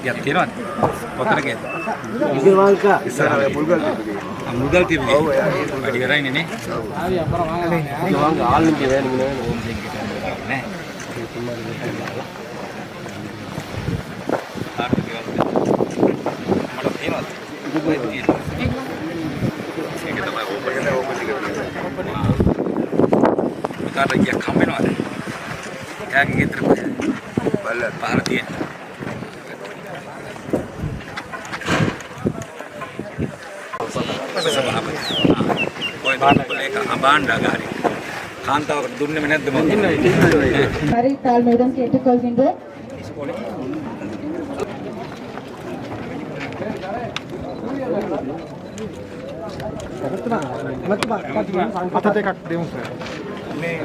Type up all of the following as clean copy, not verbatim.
ටිකක් තියෙනවද? කොතන ගේද? ඉතින් වාල්කා ඉස්සර මුදල් තිබ්බේ. ඔව් වැඩි කරන්නේ නේ. ආවි අපර මම ආල්ලු කියන්නේ නෑ. කාර්යයක් හම්බෙනවද? එයාගේ ගෙදර බලලා පාර තියෙන. ඔය බලේක අඹාණ්ඩාගාරේ කාන්තාවකට දුන්නෙම නැද්ද මම? හරි තාල්මේඩම් கேட்டுக்கொள்கின்றோம். අත දෙකක් දෙමු සර්. මේ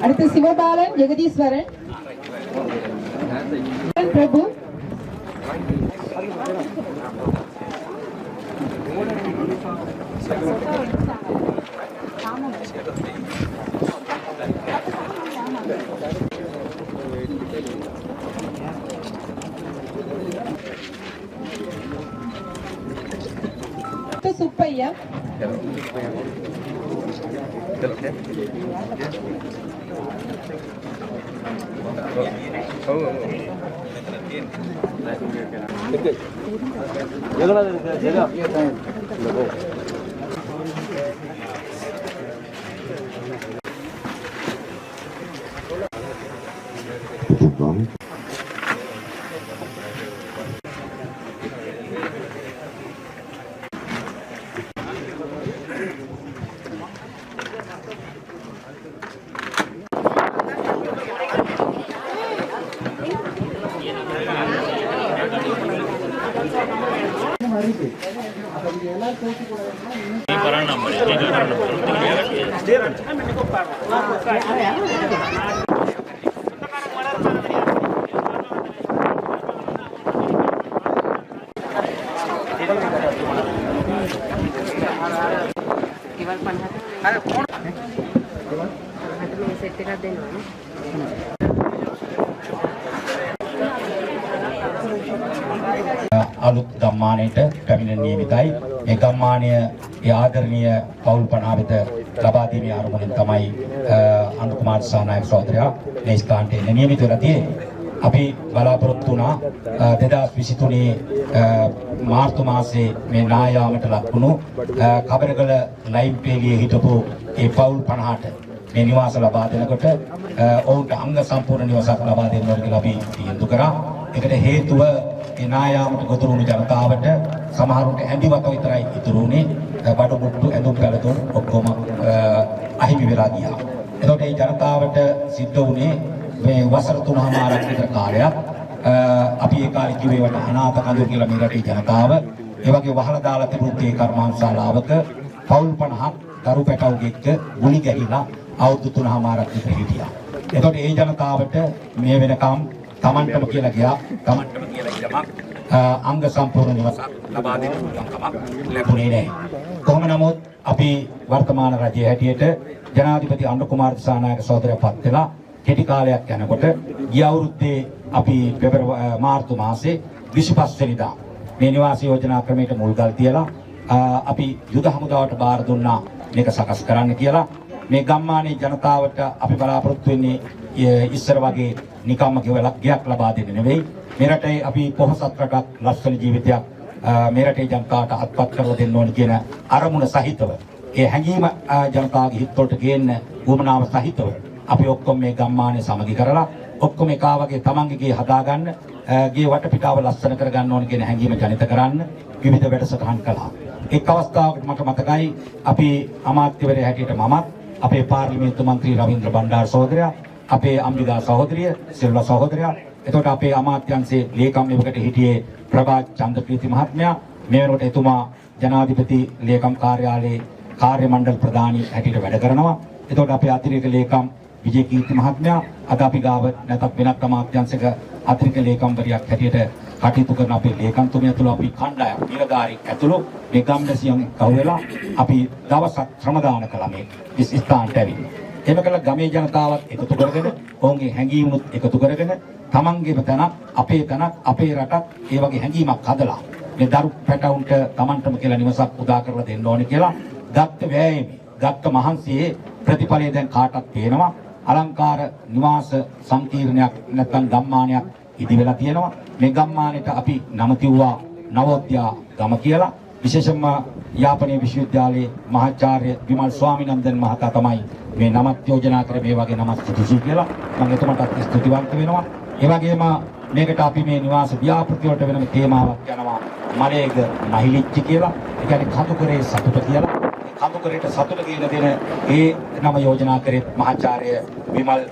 அடுத்து சிவபாலன் ஜெகதீஸ்வரன் பிரபு சுப்பையா අලුත් ගම්මානයට පැමිණ නියමිතයි. මේ ගම්මානය ආදරණීය පවුල් 50 වෙත ලබා දීමේ අරමුණෙන් තමයි අනුර කුමාර සානායක සහෝදරයා මේ ස්ථානට නියමිත වෙලා තියෙන්නේ. අපි බලාපොරොත්තු වුණා 2023 මාර්තු මාසයේ මේ නායාමට ලක්වුණු කබරගල ලයිම් පේලියේ හිටපු ඒ පවුල් 50ට මේ නිවාස ලබා දෙනකොට ඔවුන්ට අංග සම්පූර්ණ නිවාසයක් ලබා දෙන්න ඕන කියලා අපි තීන්දුව කරා. ඒකට හේතුව ඒ නායාමට ගොදුරු වුණු ජනතාවට සමහරුන්ට ඇඳිවත විතරයි ඉතුරු වුණේ. බඩු මුට්ටු ඇඳුම් පැළඳුම් ඔක්කොම අහිමි වෙලා ගියා. එතකොට මේ ජනතාවට සිද්ධ වුණේ මේ වසර 3මාරක් විතර කාලයක් අපි ඒ කාලේ කිව්වේ වට අනාථ කඳු කියලා මේ රටේ ජනතාව ඒ වගේ වහලා දාලා තිබුණු තේ කර්මාන්තශාලාවක පවුල් 50ක් දරු පැටවුගෙක්ක ගුලි ගැහිලා අවුරුදු 3මාරක් විතර හිටියා. එතකොට ඒ ජනතාවට මේ වෙනකම් තමන්ටම කියලා ගියා තමන්ටම කියලා ඉලමක් අංග සම්පූර්ණ නිවාසක් ලබා දෙන්න පුළුවන්කමක් ලැබුණේ නැහැ. කොහොම නමුත් අපි වර්තමාන රජයේ හැටියට ජනාධිපති අනුර කුමාර දිසානායක සහෝදරයා පත් වෙලා කෙටි කාලයක් යනකොට ගිය අවුරුද්දේ අපි මාර්තු මාසේ 25 වෙනිදා මේ නිවාස යෝජනා ක්‍රමයට මුල්ගල් තියලා අපි යුද හමුදාවට බාර දුන්නා මේක සකස් කරන්න කියලා. මේ ගම්මානයේ ජනතාවට අපි බලාපොරොත්තු වෙන්නේ ඉස්සර වගේ නිකම්ම ගයක් ලබා දෙන්න නෙවෙයි. මේ රටේ අපි පොහොසත් රටක් ලස්සන ජීවිතයක් මේ රටේ ජනතාවට අත්පත් කරලා දෙන්න ඕන කියන අරමුණ සහිතව ඒ හැඟීම ජනතාවගේ හිතවලට ගේන්න උවමනාව සහිතව අපි ඔක්කොම මේ ගම්මානයේ සමගි කරලා ඔක්කොම එකා වගේ තමන්ගේ ගේ හදාගන්න ගේ වටපිටාව ලස්සන කරගන්න ඕන කියන හැඟීම ජනිත කරන්න විවිධ වැඩසටහන් කළා. එක් අවස්ථාවකට මට මතකයි අපි අමාත්‍යවරයා හැටියට මමත් අපේ පාර්ලිමේන්තු මන්ත්‍රී රවීන්ද්‍ර බණ්ඩාර සහෝදරයා අපේ අම්බිදා සහෝදරිය සිල්වා සහෝදරයා එතකොට අපේ අමාත්‍යංශයේ ලේකම් එවකට හිටියේ ප්‍රභාත් චන්ද්‍රප්‍රීති මහත්මයා මේ වෙනකොට එතුමා ජනාධිපති ලේකම් කාර්යාලයේ කාර්ය මණ්ඩල ප්‍රධානී හැටියට වැඩ කරනවා. එතකොට අපේ අතිරේක ලේකම් විජේකීර්ති මහත්මයා අද අපි ගාව නැත්නම් වෙනත් අමාත්‍යංශයක අතිරේක ලේකම්වරියක් හැටියට කටයුතු කරන අපේ ලේකම්තුමිය ඇතුළු අපි කණ්ඩායම් නිලධාරී ඇතුළු මේ ගම්වැසියන් කව වෙලා අපි දවසක් ශ්‍රමදාන කළා මේ ස්ථානට ඇවිල්ලා. එහෙම කළා ගමේ ජනතාවත් එකතු කරගෙන ඔවුන්ගේ හැඟීමුත් එකතු කරගෙන තමන්ගේම තැනක් අපේ රටක් ඒ වගේ හැඟීමක් හදලා මේ දරු පැටවුන්ට තමන්ටම කියලා නිවසක් උදා කරලා දෙන්න ඕනේ කියලා ගත්ත වෑයමේ ගත්ත මහන්සියේ ප්‍රතිඵලය දැන් කාටත් පේනවා. අලංකාර නිවාස සංකීර්ණයක් නැත්නම් ගම්මානයක් ඉදි වෙලා තියෙනවා. මේ ගම්මානෙට අපි නම තියුවා නවෝද්‍යා ගම කියලා. විශේෂයෙන්ම යාපනයේ විශ්වවිද්‍යාලයේ මහාචාර්ය විමල් ස්වාමිනන්දන් මහතා තමයි මේ නමක් යෝජනා කර මේ වගේ නමක් සිදුසි කියලා. මම එතුමාටත් ස්තුතිවන්ත වෙනවා. ඒ වගේම මේකට අපි මේ නිවාස ව්‍යාපෘති වලට වෙනම තේමාවක් යනවා මලේග මහිලිච්චි කියලා. ඒ කියන්නේ කඳුකරේ සතුට කියලා. කඳුකරේට සතුට කියලා දෙන ඒ නම යෝජනා කරේ මහාචාර්ය විමල්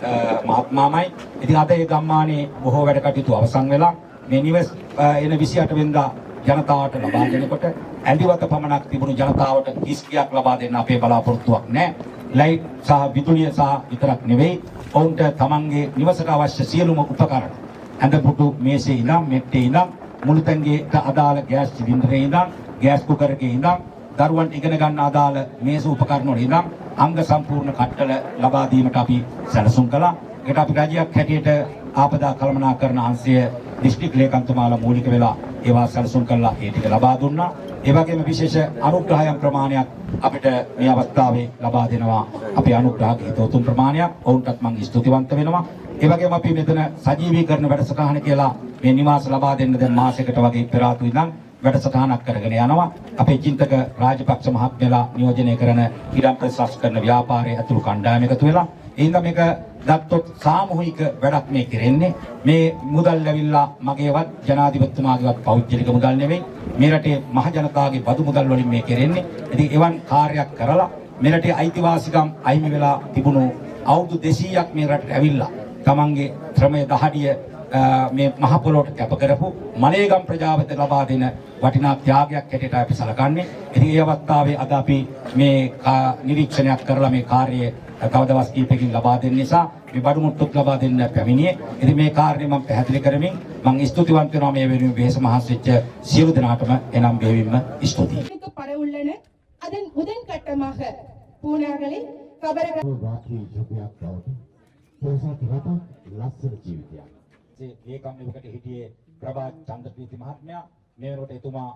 මහත්මයාමයි. ඉතින් අද මේ ගම්මානයේ බොහෝ වැඩ කටයුතු අවසන් වෙලා මේ නිවස් එන 28 වෙනිදා ජනතාවට ලබා දෙනකොට ඇඳිවත පමණක් තිබුණු ජනතාවට කිස්කියක් ලබා දෙන්න අපේ බලාපොරොත්තුවක් නැහැ. ලයිට් සහ විදුලිය සහ විතරක් නෙවෙයි ඔවුන්ට තමන්ගේ නිවසට අවශ්‍ය සියලුම උපකරණ ඇඳපුටු මේසේ ඉඳන් මෙට්ටේ ඉඳන් මුළුතැන්ගේට අදාළ ගෑස් සිලින්ඩරේ ඉඳන් ගෑස් කුකරකේ ඉඳන් දරුවන් ඉගෙන ගන්න අදාළ මේස උපකරණ වල ඉඳන් අංග සම්පූර්ණ කට්ටල ලබා දීමට අපි සැලසුම් කළා. ඒකට අපි රජයක් හැටියට ආපදා කළමනාකරණ අංශය දිස්ත්‍රික් ලේකම්තුමාලා මූලික වෙලා ඒවා සැලසුම් කළා ඒ ටික ලබා දුන්නා. ඒ වගේම විශේෂ අනුග්‍රහයන් ප්‍රමාණයක් අපිට මේ අවස්ථාවේ ලබා දෙනවා. අපි අනුග්‍රහක හිතවතුන් ප්‍රමාණයක් ඔවුන්ටත් මම ස්තුතිවන්ත වෙනවා. ඒ වගේම අපි මෙතන සජීවීකරණ වැඩසටහන කියලා මේ නිවාස ලබා දෙන්න දැන් මාසයකට වගේ පෙර ආතු ඉඳන් වැඩසටහනක් කරගෙන යනවා. අපේ චින්තක රාජපක්ෂ මහත්මයාලා නියෝජනය කරන ඉඩම් ප්‍රතිසංස්කරණ ව්‍යාපාරයේ අතුළු කණ්ඩායම එකතු වෙලා එහෙනම් මේක ගත්තොත් සාමූහික වැඩක් මේ කෙරෙන්නේ. මේ මුදල් ලැබිලා මගේවත් ජනාධිපතිතුමාගේවත් පෞද්ගලික මුදල් නෙවෙයි. මේ රටේ මහ ජනතාවගේ බදු මුදල් වලින් මේ කෙරෙන්නේ. ඉතින් එවන් කාර්යයක් කරලා මේ රටේ අයිතිවාසිකම් අහිමි වෙලා තිබුණු අවුරුදු 200ක් මේ රටට ඇවිල්ලා තමන්ගේ ශ්‍රමය දහඩිය මේ මහ පොළොවට කැප කරපු මලේගම් ප්‍රජාවට ලබා දෙන වටිනා ත්‍යාගයක් හැටියට අපි සලකන්නේ. ඉතින් ඒ අවස්ථාවේ අද අපි මේ නිරීක්ෂණයක් කරලා මේ කාර්යය තව දවස් කිහිපයකින් ලබා දෙන්න නිසා මේ බඩු මුට්ටුත් ලබා දෙන්න පැමිණියේ. ඉතින් මේ කාර්යය මම පැහැදිලි කරමින් මම ස්තුතිවන්ත වෙනවා මේ වෙනුවෙන් වෙහෙස මහන්සි වෙච්ච සියලු දෙනාටම එනම් වේවින්ම ස්තුතියි. பட உள்ளன அதன் முதன் கட்டமாக பூனாகளில் கபரக වාක්‍ය ජොබයක් බවට පොසත් රටක් ලස්සන ජීවිතයක්. ඒ ඒකම් එකට හිටියේ ප්‍රභා චන්ද්‍රපීති මහත්මයා. මේ වෙනකොට එතුමා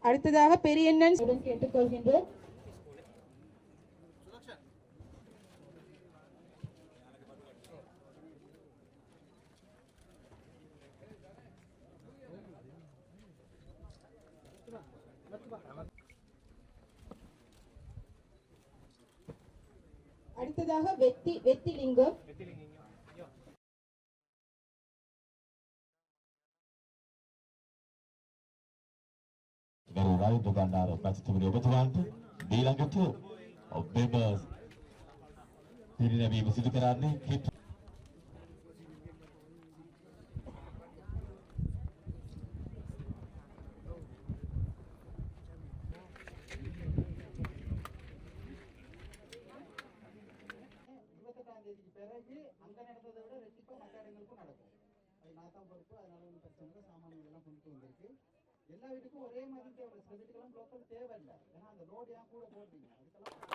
அடுத்ததாக பெரியண்ணன் கேட்டுக்கொள்கின்றோம். அடுத்ததாக வெத்திலிங்கம் ගරු දුගන්නාර ප්‍රතිතුමනි ඔබතුමාන්ට ඊළඟට ඔබෙම පිරිනැමීම සිදු කරන්නේ எல்லா வீட்டுக்கும் ஒரே மாதிரி தேவை. சில வீட்டுக்கெல்லாம் லோக்கல் தேவையில்லை. ஏன்னா அந்த லோடு ஏன் கூட போடுறீங்க அதுக்கெல்லாம்